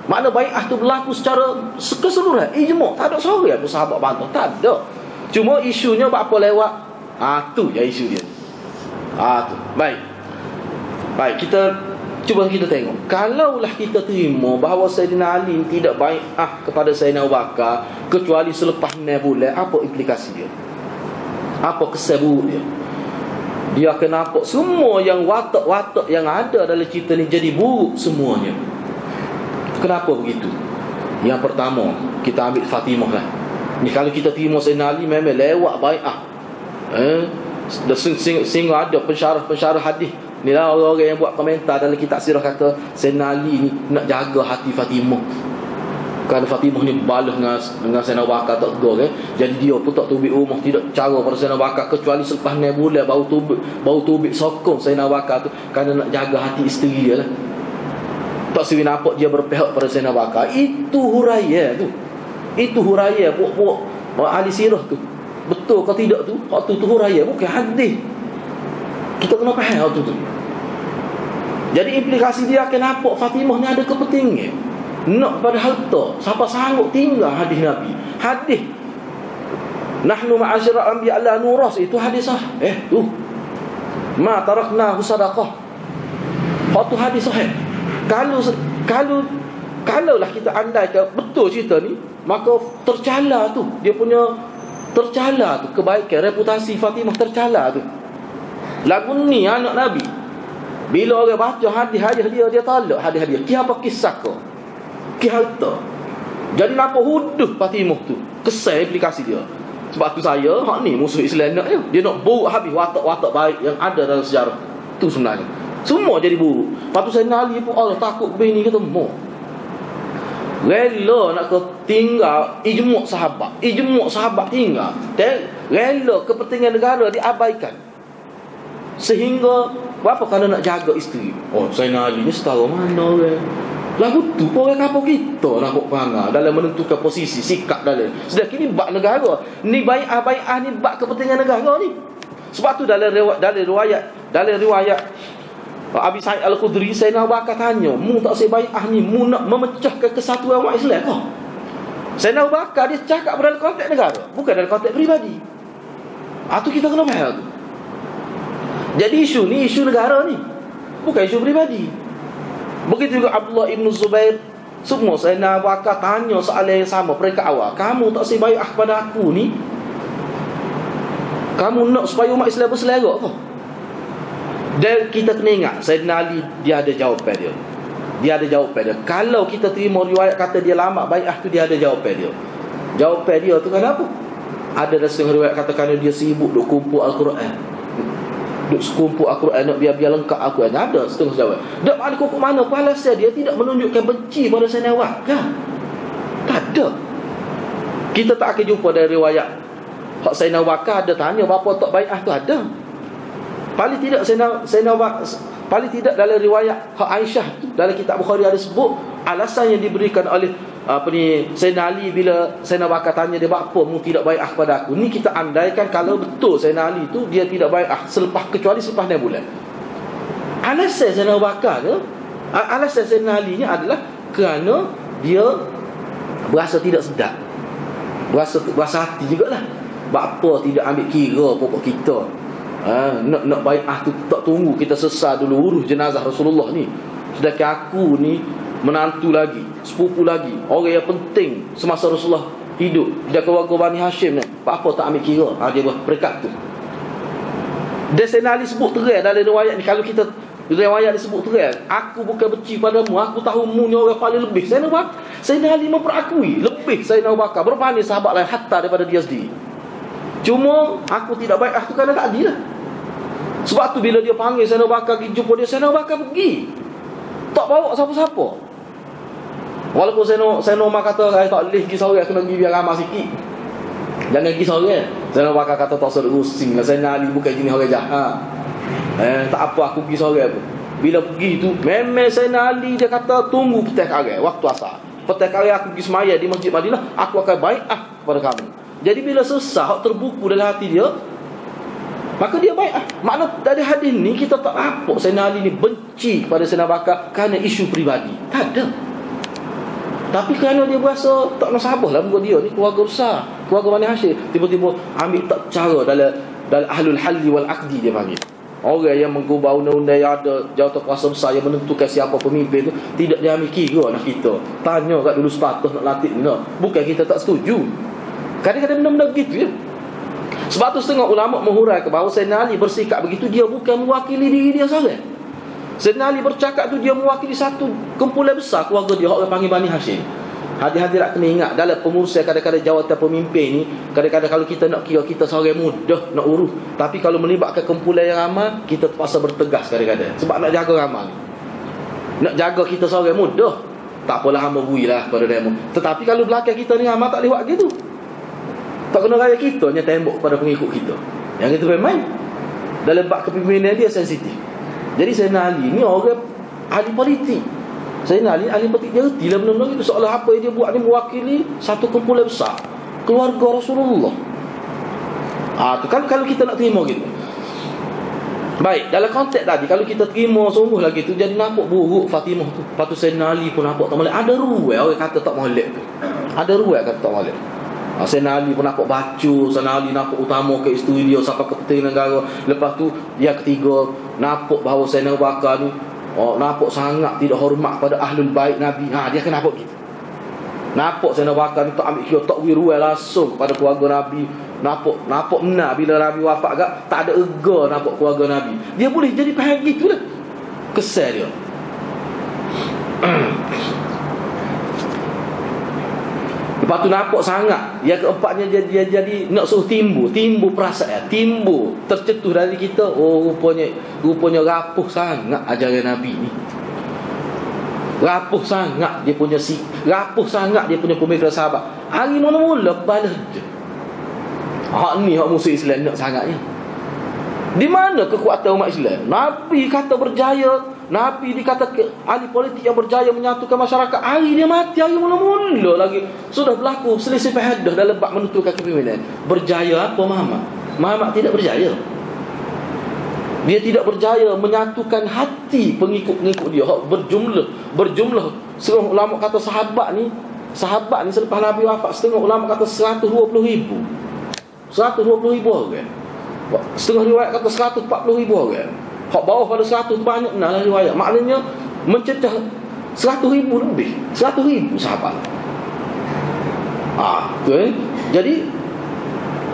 Makna bai'ah tu berlaku secara keseluruhan, ijma'. Tak ada seorang pun sahabat bantah, tak ada. Cuma isunya apa lewat, tu je isu dia. Tu. Baik, kita cuba kita tengok. Kalaulah kita terima bahawa Sayyidina Ali tidak bai'ah kepada Sayyidina Abu Bakar kecuali selepas 9 bulan, apa implikasi dia? Apa kesan buruk dia? Dia akan nampak semua yang watak-watak yang ada dalam cerita ni jadi buruk semuanya. Kenapa begitu? Yang pertama, kita ambil Fatimah lah. Ni kalau kita terima Sayyidina Ali memang lewat bai'ah. Sehingga ada pensyarah hadis. Ni lah orang-orang yang buat komentar dalam kitab sirah kata Sayyidina Ali ni nak jaga hati Fatimah. Kerana Fatimah ni balas dengan Sayyidina Abu Bakar tak tegur kan. Jadi dia pun tak tubik rumah, tidak cara pada Sayyidina Abu Bakar kecuali selepas 9 bulan baru tubik sokong Sayyidina Abu Bakar tu, kerana nak jaga hati isteri dia lah. Tak sewi nampak dia berpihak pada Sayyidina Abu Bakar. Itu huraya tu. Itu huraya puak-puak ahli sirah tu. Betul ke tidak tu? Hak tu huraya, bukan hadis. Kita kena faham tu. Jadi implikasi dia akan nampak Fatimah ni ada kepentingan nak pada harta. Siapa sanggup tinggal hadis Nabi? Hadis nahnu ma'asyiral anbiya la nuras, itu hadis sahih. Tu ma taraknahu sadaqah. Hak tu hadis sahih. Kalaulah kita andaikan betul cerita ni, maka tercela tu, dia punya tercela tu, kebaikan reputasi Fatimah tercela tu. Lagu ni anak Nabi, bila orang baca hadis dia tolak hadis dia. Apa kisah kau? Ki harta. Jadi apa huduh Fatimah tu? Kesan implikasi dia. Sebab tu saya, hak ni musuh Islam nak dia nak buruk habis watak-watak baik yang ada dalam sejarah. Tu sebenarnya. Semua jadi buruk. Lepas tu Sayyidina Ali pun Allah takut bini kata mau. Rela nak tinggal ijma' sahabat. Ijma' sahabat tinggal. Rela kepentingan negara diabaikan. Sehingga apa? Kerana nak jaga isteri. Sayyidina Ali ni setara mana orang? Lagu tu orang kapal kita nak perangai dalam menentukan posisi sikap dalam. Sedang kini bak negara. Ni bai'ah ni bak kepentingan negara ni. Sebab tu dalam riwayat Abi Sa'id Al-Khudri, Sayyidina Abu Bakar tanya, mu tak say bai'ah ni, mu nak memecahkan kesatuan umat Islam ke? Sayyidina Abu Bakar dia cakap dalam konteks negara, bukan dalam konteks peribadi. Tu kita kena faham tu. Jadi isu ni isu negara ni, bukan isu peribadi. Begitu juga Abdullah ibn Zubair, semua Sayyidina Abu Bakar tanya soalan yang sama peringkat awal. Kamu tak say bai'ah kepada aku ni, kamu nak supaya umat Islam berselera ke? Dan kita kena ingat Sayyidina Ali dia ada jawapan dia. Dia ada jawapan dia. Kalau kita terima riwayat kata dia lama bai'ah tu, dia ada jawapan dia. Jawapan dia tu kenapa? Ada setengah riwayat katakan dia sibuk duk kumpul Al-Quran. Duk kumpul Al-Quran nak biar lengkap Al-Quran. Ada setengah jawab. Tak ada kok mana alasan dia tidak menunjukkan benci pada Sayyidina Ali. Tak ada. Kita tak akan jumpa dari riwayat hak Sayyidina Abu Bakar ada tanya berapa tak bai'ah tu, ada. Paling tidak paling tidak dalam riwayat hak Aisyah tu, dalam kitab Bukhari ada sebut alasan yang diberikan oleh Sayyidina Ali bila Sayyidina Abu Bakar tanya dia, apa mu tidak bai'ah kepada aku. Ni kita andaikan kalau betul Sayyidina Ali tu dia tidak bai'ah kecuali selepas 6 bulan. Alasan Sayyidina Abu Bakar tu, alasan Sayyidina Ali ni adalah kerana dia berasa tidak sedap, berasa hati jugalah. Bapa tidak ambil kira pokok kita. Nak bai'ah tu tak tunggu kita sesal dulu urus jenazah Rasulullah ni. Sedangkan aku ni menantu lagi, sepupu lagi, orang yang penting semasa Rasulullah hidup, dia keluarga Bani Hashim ni, apa tak ambil kira. Dia buat peringkat tu. Sayyidina Ali sebut terang dalam riwayat ni. Kalau kita riwayat disebut terang, aku bukan benci padamu, aku tahu mu ni orang paling lebih. Sayyidina Ali memperakui lebih Sayyidina Abu Bakar berbanding sahabat lain, hatta daripada dia sendiri. Cuma aku tidak bai'ah tu kerana tak adil lah. Sebab tu bila dia panggil Sayyidina Abu Bakar pergi jumpa dia, Sayyidina Abu Bakar pergi, tak bawa siapa-siapa. Walaupun Sayyidina Umar kata saya tak boleh pergi seorang, kena pergi biar ramai sikit, jangan pergi seorang. Sayyidina Abu Bakar kata tak usah rusing lah, Sayyidina Ali bukan jenis orang jahat. Tak apa aku pergi seorang pun. Bila pergi tu memang Sayyidina Ali dia kata tunggu petang hari waktu asar. Petang hari aku pergi semaya di Masjid Madinah, aku akan bai'ah kepada kamu. Jadi bila susah terbuku dalam hati dia, maka dia bai'ah. Makna dari hadis ni kita tak nampak Sayyidina Ali ni benci kepada Sayyidina Abu Bakar kerana isu peribadi. Tak ada. Tapi kerana dia berasa tak nak sabar lah dengan dia ni, keluarga besar, keluarga Bani Hashim, tiba-tiba ambil tak cara dalam ahlul halli wal aqdi dia panggil. Orang yang mengubah undang-undang yang ada, jawatan kuasa besar yang menentukan siapa pemimpin tu, tidak dia ambil kira nak kita. Tanya kat dulu status nak latih ni. Bukan kita tak setuju. Kadang-kadang benda-benda begitu ya. Sebab tu setengah ulama' menghuraikan bahawa Sayyidina Ali bersikap begitu, dia bukan mewakili diri dia seorang. Sayyidina Ali bercakap tu dia mewakili satu kumpulan besar keluarga dia, orang panggil Bani Hashim. Hadir-hadirat kena ingat dalam pengurusan kadang-kadang jawatan pemimpin ni, kadang-kadang kalau kita nak kira kita seorang mudah nak urus, tapi kalau melibatkan kumpulan yang ramai, kita terpaksa bertegas kadang-kadang. Sebab nak jaga ramai ni, nak jaga kita seorang mudah, tak apalah hamba builah pada demo. Tetapi kalau belakang kita ni ramai tak lewat gitu, tak kena raya kita hanya tembok pada pengikut kita. Yang itu memang dalam bab kepimpinan dia sensitif. Jadi Sayyidina Ali ni orang ahli politik. Sayyidina Ali ahli politik, dia reti lah benda-benda itu. Seolah apa yang dia buat ni mewakili satu kumpulan besar, keluarga Rasulullah. Tu kalau kita nak terima gitu. Baik, dalam konteks tadi kalau kita terima sungguh lagi tu, jadi nampak buruk Fatimah tu. Lepas tu Sayyidina Ali pun nampak tak molek. Ada ruai orang kata tak molek tu. Ada ruai kata tak molek. Sayyidina Ali pun nampak bacu, Sayyidina Ali nampak utama ke isteri dia sampai ke penting negara. Lepas tu yang ketiga, nampak bahawa Sayyidina Abu Bakar ni nampak sangat tidak hormat pada ahlul bait Nabi. Dia akan nampak gitu. Nampak Sayyidina Abu Bakar ni tak ambil kira, tak wiruai langsung kepada keluarga Nabi. Nampak benar bila Nabi wafat agak tak ada ega nampak keluarga Nabi. Dia boleh jadi faham gitulah kesan dia. Lepas tu nampak sangat. Yang keempatnya dia jadi nak suruh timbul perasaan, timbul tercetus dari kita. Rupanya rapuh sangat ajaran Nabi ni. Rapuh sangat dia punya pemikiran sahabat. Hari mula-mula balas je. Hak ni hak musuh Islam nak sangatnya. Di mana kekuatan umat Islam? Nabi kata berjaya, Nabi dikata ahli politik yang berjaya menyatukan masyarakat. Hari dia mati, hari mula-mula lagi sudah berlaku selisih fahadah dalam bab menentukan kepimpinan. Berjaya apa Muhammad? Muhammad tidak berjaya. Dia tidak berjaya menyatukan hati pengikut-pengikut dia berjumlah. Setengah ulama kata sahabat ni selepas Nabi wafat, setengah ulama kata 120,000 orang. Setengah riwayat kata 140,000 orang. Hak bawah pada 100 tu banyak lah riwayat. Maknanya mencecah 100,000 lebih, 100,000 sahabat. Okay. Jadi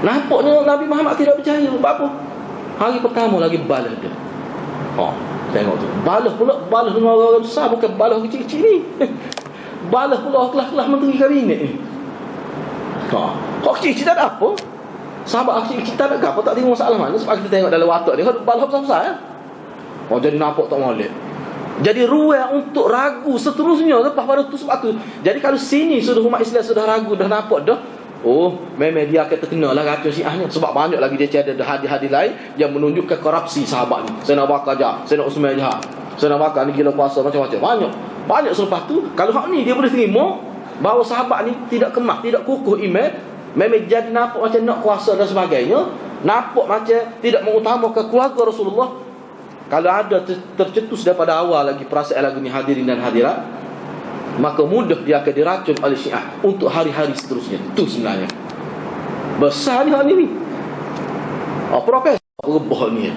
nampaknya Nabi Muhammad tidak percaya. Sebab apa? Hari pertama lagi balas dia. Tengok tu. Balas dengan orang besar, bukan balas kecil-kecil ni. Balas pula kelas-kelas menteri kabinet ni. Hak kecil-kecil tak ada apa. Sahabat kecil-kecil tak ada apa, tak tengok masalah mana. Sebab kita tengok dalam watak dia, balas besar-besar ya. Jadi nampak tak molek. Jadi ruang untuk ragu seterusnya lepas pada tu. Sebab tu, jadi kalau sini sudah umat Islam sudah ragu, dah nampak dah, Oh, memang dia akan terkena lah racun Syiah ni. Sebab banyak lagi dia ada hadis-hadis lain yang menunjukkan korupsi sahabat ni. Sayyidina Abu Bakar jahat, Sayyidina Utsman jahat, Sayyidina Abu Bakar ni gila puasa macam-macam. Banyak selepas tu, kalau hak ni dia boleh terima bahawa sahabat ni tidak kemah, tidak kukuh iman, memang jadi nampak macam nak kuasa dan sebagainya, nampak macam tidak mengutamakan keluarga Rasulullah. Kalau ada tercetus daripada awal lagi perasaan lagu ni hadirin dan hadirat, maka mudah dia akan diracun oleh Syiah untuk hari-hari seterusnya. Itu sebenarnya besar ni hal ni. Profesor rebah ni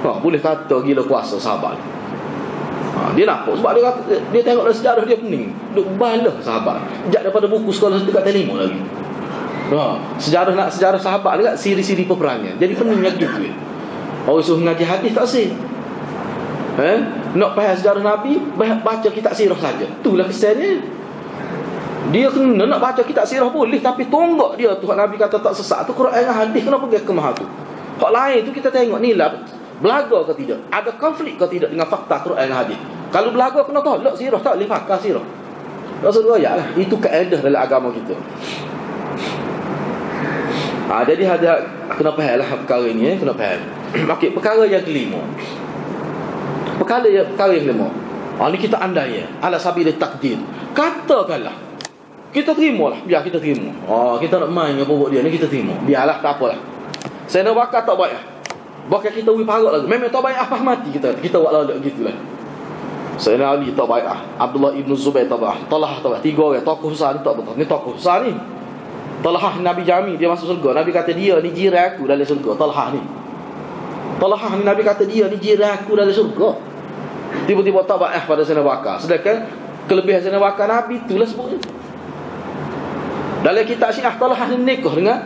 boleh kata gila kuasa sahabat. Dia nampak sebab dia tengok dalam sejarah dia pening. Duk balah sahabat. Sejak daripada buku sekolah dekat telefon lagi. Sejarah sahabat dekat siri-siri peperangan. Jadi pening lagi tu. Orang suruh ngaji hadis tak sih. Nak faham sejarah Nabi, baca kitab sirah saja. Itulah kesannya. Dia kena nak baca kitab sirah boleh, tapi tonggak dia tu Nabi kata tak sesat tu Quran dan hadis, kena pergi ke mahal tu. Hak lain tu kita tengok ni lah belaga ke tidak, ada konflik ke tidak dengan fakta Quran dan hadis. Kalau belaga kena tolak sirah, tak boleh pakai sirah. Rasul royak lah. Itu kaedah dalam agama kita. Jadi ada kena faham lah perkara ni, kena faham. Okey, perkara yang kelima. Perkara yang kelima. Ni kita andai ala sabil takdir. Katakanlah kita terimalah, biar kita terima. Kita nak main dengan pokok dia ni, kita terima. Biarlah, tak apalah. Sayyidina Abu Bakar tak baik. Bahkan kita wui parok lagi. Memang tak baik apa mati kita buat lalu gitulah. Sayyidina Ali tak baik. Abdullah ibn Zubair tak baik. Talhah tak baik. 3 orang tokoh besar ni tak betul. Ni tokoh besar ni. Talhah Nabi jami dia masuk surga. Nabi kata dia ni jiran aku dalam surga. Talhah ni Nabi kata dia ni jiran aku dalam surga. Tiba-tiba tak baik pada Sayyidina Abu Bakar. Sedangkan kelebihan Sayyidina Abu Bakar Nabi itulah sebutnya. Dalam kitab Syiah, Talhah ni nikah dengan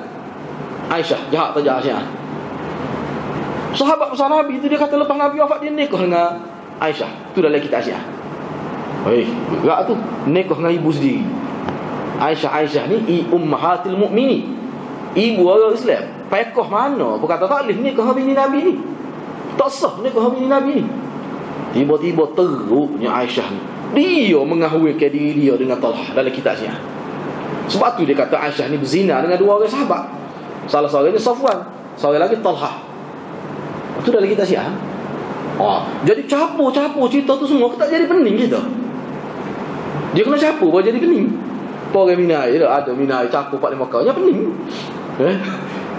Aisyah. Jahat tak jahat Syiah. Sahabat besar Nabi tu dia kata lepas Nabi wafat dia nikah dengan Aisyah. Tu dalam kitab Syiah. Gerak tu nikah dengan ibu sendiri. Aisyah ni ummahatil mukminin, ibu orang Islam. Pekoh mana berkata tak boleh nikah dengan bini Nabi ni. Tak sah nikah dengan bini Nabi ni. Tiba-tiba teruknya Aisyah ni, dia mengahwilkan diri dia dengan Talhah dalam kitab Syiah. Sebab tu dia kata Aisyah ni berzina dengan 2 orang sahabat. Salah seorangnya Safwan, seorang lagi Talhah. Itu dalam kitab Syiah. Jadi capur cerita tu semua tak jadi pening kita. Dia kena capur baru jadi pening. Orang minai ada minai capur 4-5 kali pening.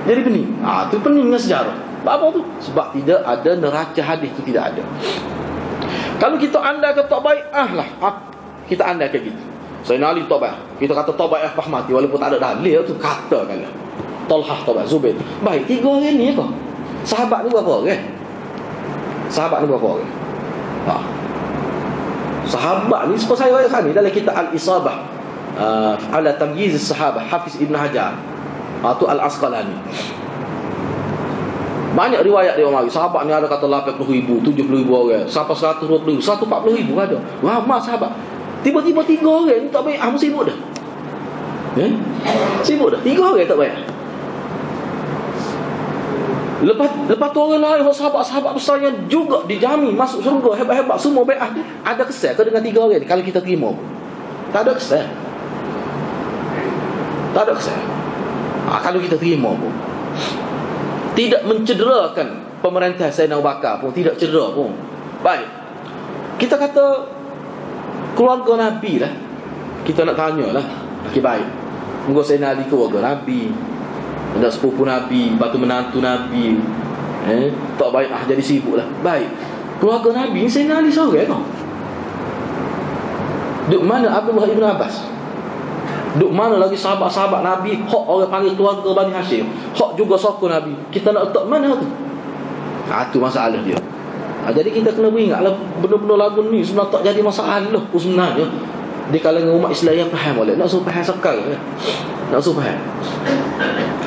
Jadi pening. Tu pening dengan sejarah. Apa tu? Sebab tidak ada neraca hadis tu, tidak ada. Kalau kita andaikan tak baik, lah kita andaikan gitu. Sayyidina Ali tak baik. Kita kata tak baik mati walaupun tak ada dalil tu, katakanlah. Talhah tak baik, Zubair. Baik 3 orang ni apa? Sahabat ni berapa orang? Sahabat ni seperti saya ayat ni dalam kitab Al-Isabah ala tamyiz as-sahabah Hafiz Ibn Hajar. Tu Al-Asqalani. Banyak riwayat dia mari. Sahabat ni ada kata 80,000, 70,000 orang, sampai 120,000, 140,000 ada. Ramai sahabat. Tiba-tiba 3 orang ni tak baik, musibut dah. Sibuk dah. 3 orang tak baik. Lepas tu orang lain, sahabat-sahabat besar yang juga dijamin masuk syurga hebat-hebat, semua bai'ah tu, ada kesan ke dengan 3 orang ni kalau kita terima? Tak ada kesan. Kalau kita terima pun tidak mencederakan pemerintah Sayyidina Abu Bakar pun, tidak cedera pun. Baik, kita kata keluarga Nabi lah, kita nak tanya lah. Okay, baik, moga Sayyidina Ali keluarga Nabi, ada sepupu Nabi, batu menantu Nabi, tak baik jadi sibuk lah. Baik, keluarga Nabi ni Sayyidina Ali seorang tau. Duk mana Abdullah ibn Abbas? Duk mana lagi sahabat-sahabat Nabi, hak orang panggil keluarga Bani Hashim, hak juga sokong Nabi? Kita nak letak mana tu? Itu masalah dia. Jadi kita kena beringatlah benda-benda lagu ni sebenarnya tak jadi masalah pun sebenarnya di kalangan umat Islam yang faham boleh. Nak suruh faham sekarang nak suruh faham.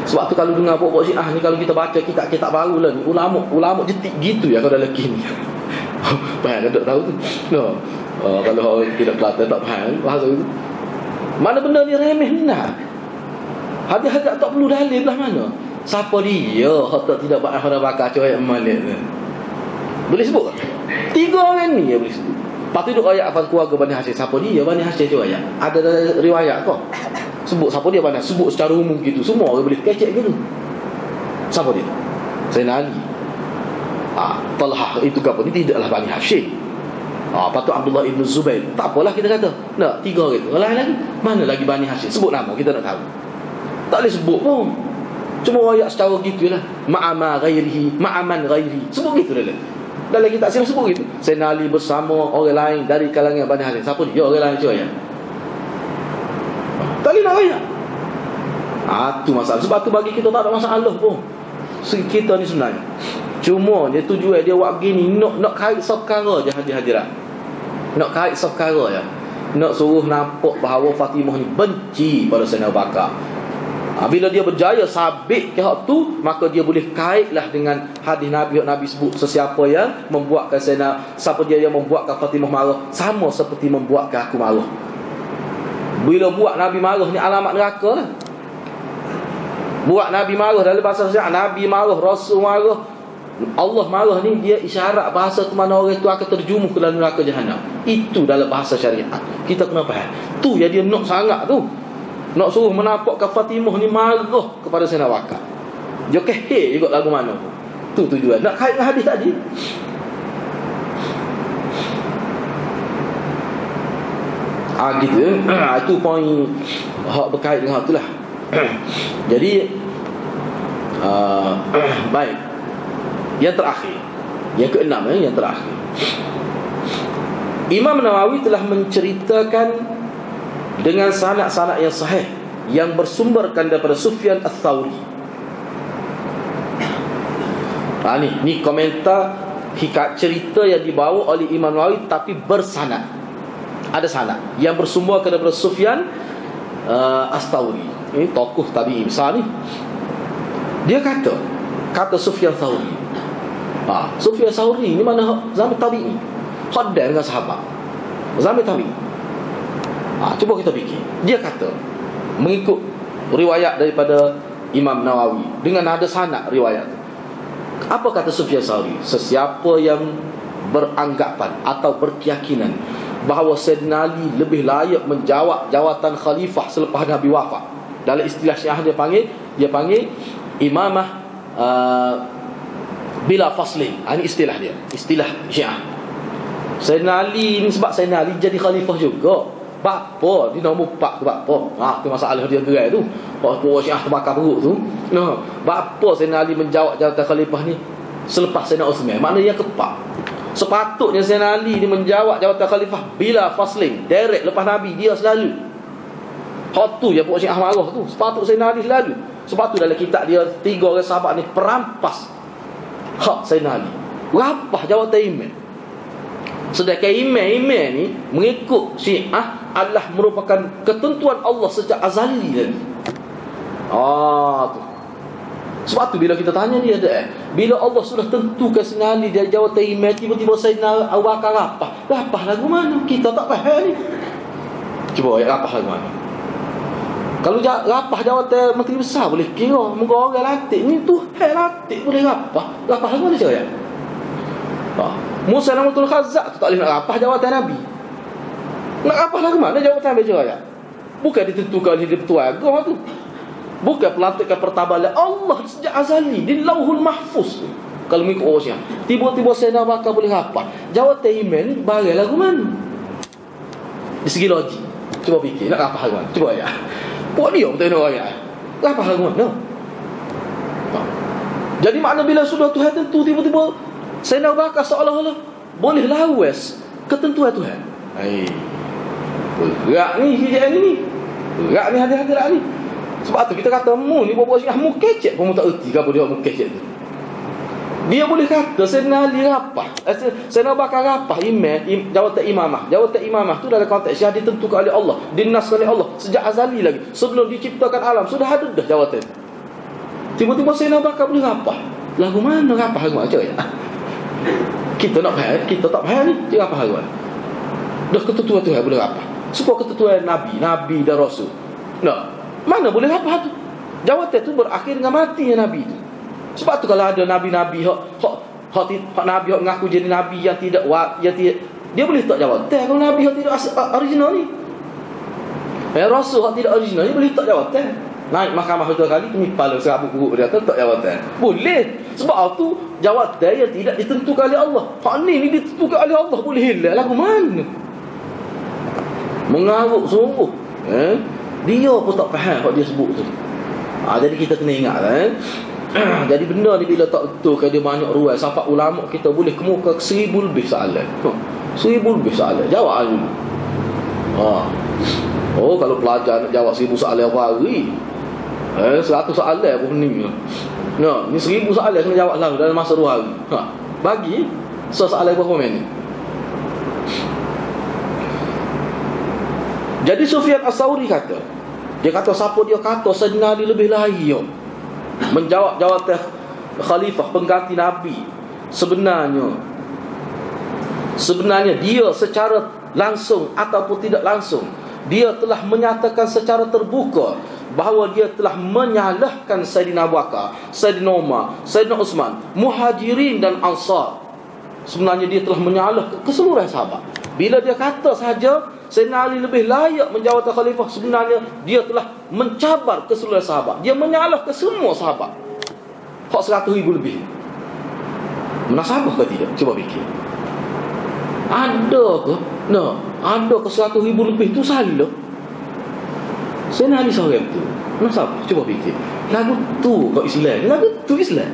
Sebab tu kalau dengar pokok Syiah ni, kalau kita baca kitab-kitab baru lah ni, ulama jetik gitu ya kalau dalam kini. Faham tak tahu tu. Kalau orang tidak Kelantan tak faham bahasa itu. Mana benda ni remeh benar. Hadis-hadis tak perlu dalil lah mana. Siapa dia hak tak tidak bakal bakar ayat Malik ni? Boleh sebut tak? 3 orang ni ya boleh sebut. Lepas tu duk ayat apa keluarga Bani Hashim. Siapa dia Bani Hashim tu ayat? Ada riwayat kau. Sebut siapa dia pandai. Sebut secara umum gitu. Semua orang boleh kecek gitu. Siapa dia? Sayyidina Ali. Talhah itu apa ni? Tidaklah Bani Hashim. Patut Abdullah ibn Zubair. Tak apalah kita kata. Tak, 3 orang itu. Lain lagi. Mana lagi Bani Hashim? Sebut nama, kita nak tahu. Tak boleh sebut pun. Cuma royak secara gitu lah. Ma'ama ghairihi, ma'aman ghairihi. Sebut gitu dah. Dalam kitab sirah sebut gitu. Sayyidina Ali bersama orang lain dari kalangan Bani Hashim. Siapa ni? Ya, orang lain cuba ya. Tak boleh nak royak. Tu masalah. Sebab tu bagi kita tak ada masalah pun. Kita ni sebenarnya cuma dia tujuan dia buat gini nak kait perkara je hadirat. Nak kait perkara je. Nak suruh nampak bahawa Fatimah ni benci pada Sayyidina Abu Bakar. Bila dia berjaya sabit ke hak tu, maka dia boleh kaitlah dengan hadis Nabi sebut sesiapa yang membuatkan siapa dia yang membuatkan Fatimah marah sama seperti membuatkan aku marah. Bila buat Nabi marah ni alamat neraka lah. Buat Nabi marah dalam bahasa syariat, Nabi marah, Rasul marah, Allah marah ni dia isyarat bahasa tu mana orang tu akan terjerumus ke dalam neraka jahanam. Itu dalam bahasa syariat. Kita kena faham. Tu yang dia nak sangat tu. Nak suruh menampakkan Fatimah ni marah kepada Sayyidina Abu Bakar. Dia keheh juga lagu mana tu. Tu tujuan. Nak kait dengan hadis tadi. Gitu. Itu poin hak berkait dengan itulah. Jadi baik. Yang terakhir, yang keenam, yang terakhir, Imam Nawawi telah menceritakan dengan sanad-sanad yang sahih yang bersumberkan daripada Sufyan Ats-Tsauri. Ni komentar hikayat cerita yang dibawa oleh Imam Nawawi tapi bersanad. Ada sanad yang bersumberkan daripada Sufyan Ats-Tsauri. Ini tokoh tabi'in besar ni. Dia kata Sufyan Ats-Tsauri. Sufyan Ats-Tsauri ni mana zaman tabi'i, khaddam dengan sahabat zaman tabi'i. Cuba kita fikir. Dia kata mengikut riwayat daripada Imam Nawawi dengan ada sanad riwayat. Apa kata Sufyan Ats-Tsauri? Sesiapa yang beranggapan atau berkeyakinan bahawa Sayyidina Ali lebih layak menjawab jawatan khalifah selepas Nabi wafat. Dalam istilah Syiah dia panggil imamah bila faslin. Ini istilah dia, istilah Syiah. Sayyidina Ali ni sebab Sayyidina Ali jadi khalifah juga. Bapa dia nombor 4 ke bapa. Tu masalah dia gerai tu. Waktu Syiah terbakar perut tu. Bapa Sayyidina Ali menjawab jawatan khalifah ni selepas Sayyidina Uthman. Maknanya yang keempat. Sepatutnya Sayyidina Ali ni menjawab jawatan khalifah bila faslin, direct lepas Nabi dia selalu. Hak tu yang Syiah marah tu. Sepatutnya Sayyidina Ali selalu. Sebab tu dalam kitab dia 3 orang sahabat ni perampas hak Sayyidina Ali, rapah jawatan imam. Sedangkan imam ni mengikut Syiah adalah merupakan ketentuan Allah sejak azali lagi. Tu. Sebab tu bila kita tanya dia bila Allah sudah tentukan Sayyidina Ali dia jawatan imam, tiba-tiba Sayyidina Abu Bakar rapah lagu mana? Kita tak faham ni. Cuba rapah lagu mana? Kalau rapah jawatan menteri besar boleh kira. Moga orang latih ni Tuhan latih boleh rapah. Rapah lagu mana cara? Musa Namatul Khazak tu tak boleh nak rapah jawatan Nabi. Nak rapah lagu mana jawatan Nabi cara? Bukan ditentukan oleh ketua agama tu. Bukan pelantikan pertabalan Allah sejak azali di Lauhul Mahfuz tu. Kalau mengikut orangnya, tiba-tiba Sayyidina Abu Bakar boleh rapah jawatan imam ni bagai lagu mana? Di segi logik. Cuba fikir nak rapah lagu mana? Cuba ya. Puak dia betul nak ayat. Apa hal mana? Jadi makna bila sudah Tuhan tentu tiba-tiba Sayyidina Abu Bakar seolah-olah boleh lawas ketentuan Tuhan. Berat ni hijab ni. Berat ni hadirat ni. Sebab tu kita kata mu ni bawa Syiah mu kecek pun mu tak erti apa dia mu kecek tu. Dia boleh kata Sayyidina Ali rapah, Sayyidina Abu Bakar rapah jawatan imamah tu dalam konteks Syiah ditentukan oleh Allah, dinaskan oleh Allah sejak azali lagi. Sebelum diciptakan alam sudah ada dah jawatan. Tiba-tiba Sayyidina Abu Bakar boleh rapah. Lagu mana rapah lagu macam ya? Kita nak faham, kita tak faham ni. Dia rapah lagu mana? Dah ketentuan Tuhan boleh rapah. Semua ketentuan Nabi dan Rasul. Mana boleh rapah tu? Jawatan tu berakhir dengan matinya Nabi tu. Sebab tu kalau ada nabi-nabi hak nabi hak mengaku jadi nabi yang tidak dia boleh tak jawab. Kalau nabi hak tidak original ni. Rasul hak tidak original ni boleh tak jawatan. Naik mahkamah betul kali kami kepala serabut buruk dia tak jawatan. Boleh. Sebab tu jawatan yang tidak ditentukan oleh Allah. Hak ni ditentukan oleh Allah, boleh hilang lagu mana? Mengarut sungguh. Dia pun tak faham hak dia sebut tu. Jadi kita kena ingat jadi benda ni bila tak betul kan dia banyak ruang sampai ulama kita boleh kemuka 1000 lebih soalan. 1000 lebih soalan. Jawab dulu. Oh, kalau pelajar nak jawab 1000 soalan apa hari? 100 soalan pun pening. Ni 1000 soalan kena jawab lah dalam masa 2 hari. Bagi soalan berapa minit? Jadi Sufyan As-Sauri kata, dia kata siapa dia kata Sayyidina Ali lebih layak menjawab jawatan khalifah pengganti Nabi. Sebenarnya dia secara langsung ataupun tidak langsung, dia telah menyatakan secara terbuka bahawa dia telah menyalahkan Sayyidina Abu Bakar, Sayyidina Umar, Sayyidina Uthman, Muhajirin dan Ansar. Sebenarnya dia telah menyalahkan keseluruhan sahabat. Bila dia kata sahaja Sayyidina Ali lebih layak menjawatan khalifah, sebenarnya dia telah mencabar keseluruhan sahabat. Dia menyalahkan semua sahabat. Hak 100,000 lebih. Munasabah ke tidak? Cuba fikir. Ada ke? Ada ke 100,000 lebih tu salah? Sayyidina Ali seorang tu. Munasabah. Cuba fikir. Lagu tu kau Islam. Lagu tu Islam.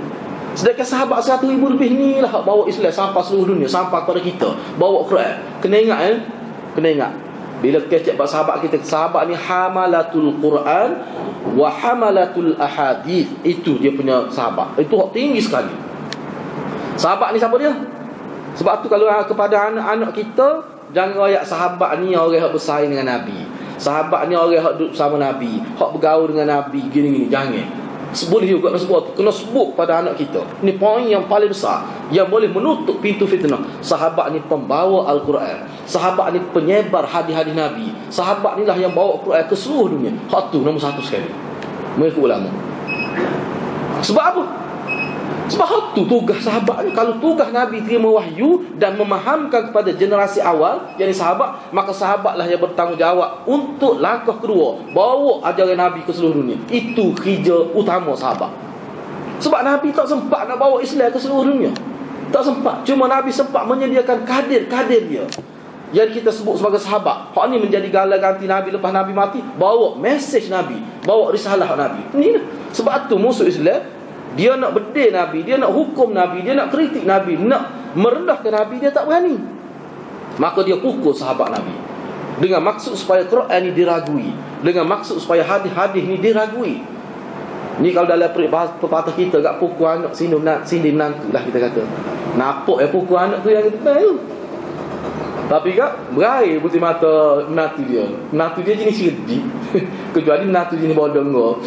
Sedangkan sahabat 100,000 lebih ni lah bawa Islam sampai seluruh dunia, sampai kepada kita, bawa Quran. Kena ingat Kena ingat. Bila kecek pada sahabat kita, sahabat ni hamalatul Quran wa hamalatul ahadith. Itu dia punya sahabat. Itu hak tinggi sekali. Sahabat ni siapa dia? Sebab tu kalau kepada anak-anak kita, jangan royak sahabat ni orang yang bersaing dengan Nabi. Sahabat ni orang yang duduk bersama Nabi, hak bergaul dengan Nabi, gini-gini. Jangan. Boleh juga sebut tu, kena sebut pada anak kita. Ini poin yang paling besar yang boleh menutup pintu fitnah. Sahabat ni pembawa Al-Quran. Sahabat ni penyebar hadis-hadis Nabi. Sahabat ni lah yang bawa Quran ke seluruh dunia. Hak tu nombor 1 sekali. Mereka ulama. Sebab apa? Sebab hak tu tugas sahabat ni. Kalau tugas Nabi terima wahyu dan memahamkan kepada generasi awal, yang sahabat, maka sahabatlah yang bertanggungjawab untuk langkah kedua, bawa ajaran Nabi ke seluruh dunia. Itu kerja utama sahabat. Sebab Nabi tak sempat nak bawa Islam ke seluruh dunia. Tak sempat. Cuma Nabi sempat menyediakan kadir-kadir dia yang kita sebut sebagai sahabat. Hak ni menjadi galah ganti Nabi lepas Nabi mati, bawa mesej Nabi, bawa risalah Nabi. Ni sebab tu musuh Islam, dia nak bedil Nabi, dia nak hukum Nabi, dia nak kritik Nabi, nak merendahkan Nabi, dia tak berani. Maka dia pukul sahabat Nabi dengan maksud supaya Quran ni diragui, dengan maksud supaya hadis-hadis ni diragui. Ni kalau dalam pepatah kita, gak pukul anak sini menantu lah kita kata. Nampak pukul anak tu yang kita tu. Tapi kak berair putih mata menantu dia. Menantu dia jenis cerdik. Kecuali menantu jenis bodong kau.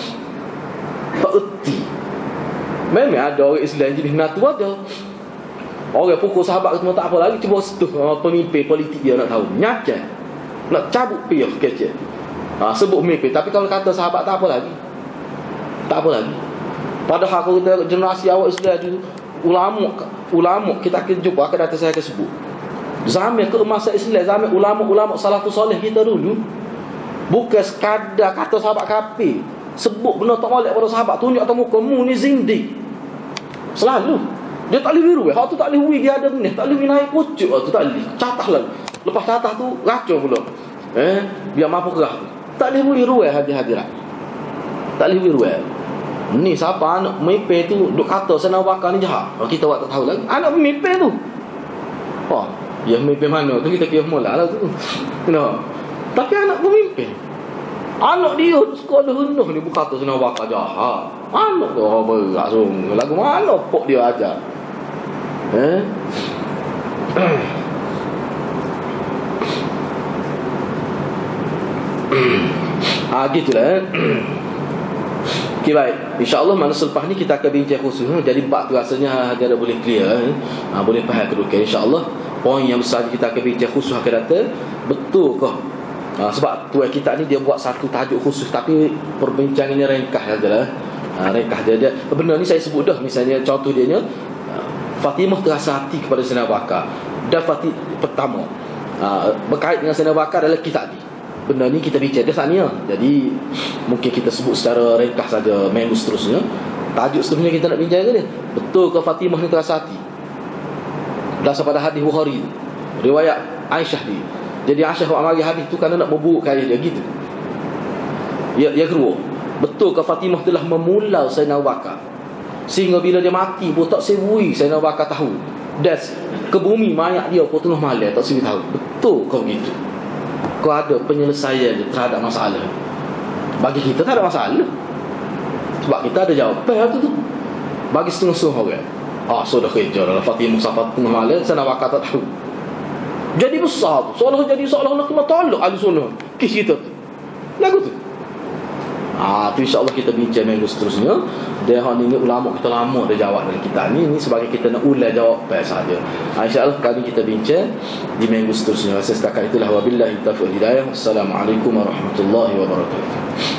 Tak erti. Memang ada orang Islam jenis menantu ada. Orang pukul sahabat semua tak apa lagi, cuba setuh pemimpin politik dia nak tahu. Nyacah. Nak cabut piyah kecil. Sebut pemimpin. Tapi kalau kata sahabat tak apa lagi. Tak apa lagi. Padahal kalau kita generasi awal Islam tu, ulama kita akan jumpa, akan datang saya akan sebut. Zaman keemasan Islam, zaman ulama-ulama salafus soleh kita dulu, bukan sekadar kata sahabat kafir, sebut benda tak molek pada sahabat, tunjuk atas muka, mu ni zindik. Selalu dia tak boleh wiru. Hak tu tak boleh wiru, dia ada benih, tak boleh naik pucuk tu, tak boleh. Catah lagi. Lepas catah tu racun pula. Biar mampu kerah tu. Tak boleh wiru hadirat. Tak boleh wiru. Ni siapa anak pemimpin tu duk kata Sayyidina Abu Bakar ni jahat. Kita tak tahu lagi. Anak pemimpin tu. Ya pemimpin mana tu kita kira mula lah tu. Kenapa? Tapi anak pemimpin, anak dia sekolah rendah ni bukan kata Sayyidina Abu Bakar jahat. Anak tu berat sungguh. Lagu mana pok dia ajar? Gitulah. Okay, baik. InsyaAllah mana selepas ni kita akan bincang khusus. Jadi bab tu rasanya dia dah boleh clear. Boleh faham kedudukan. InsyaAllah poin yang besar kita akan bincang khusus akan datang. Betul ke? Sebab tuan kita ni dia buat satu tajuk khusus, tapi perbincangan ni ringkas saja lah. Ringkas dia. Benda ni saya sebut dah. Misalnya contoh dia nya, Fatimah terasa hati kepada Sayyidina Abu Bakar. Dan Fatimah pertama berkait dengan Sayyidina Abu Bakar adalah kisah tadi. benda ni kita bincang Sania. Jadi mungkin kita sebut secara ringkas saja minggu seterusnya. Tajuk seterusnya kita nak bincang ke dia, betul ke Fatimah ni terasa hati berdasar pada hadis Bukhari, riwayat Aisyah ni. Jadi Aisyah buat mari hadis tu kerana nak memburukkan dia gitu. Ya kedua, betul ke Fatimah telah memulau Sayyidina Abu Bakar sehingga bila dia mati pun tak sebui Sayyidina Abu Bakar tahu, dan ke bumi mayat dia pun tengah malam tak sebui tahu. Betul kau gitu? Kau ada penyelesaian terhadap masalah? Bagi kita tak ada masalah, sebab kita ada jawapan tu. Bagi setengah-setengah orang, sudah kerja dalam Fatimah sampai tengah malam Sayyidina Abu Bakar tak tahu. Jadi besar tu, seolah-olah kena tolak ahli sunnah kes kita tu lagu tu. Tu insyaAllah kita bincang minggu seterusnya. Dia ni ulama kita lama dah jawab dalam kitab ni. Ini sebagai kita nak ulang jawapan saja. InsyaAllah kali kita bincang di minggu seterusnya. Setakat itulah, wabillahi taufiq hidayah. Wassalamualaikum warahmatullahi wabarakatuh.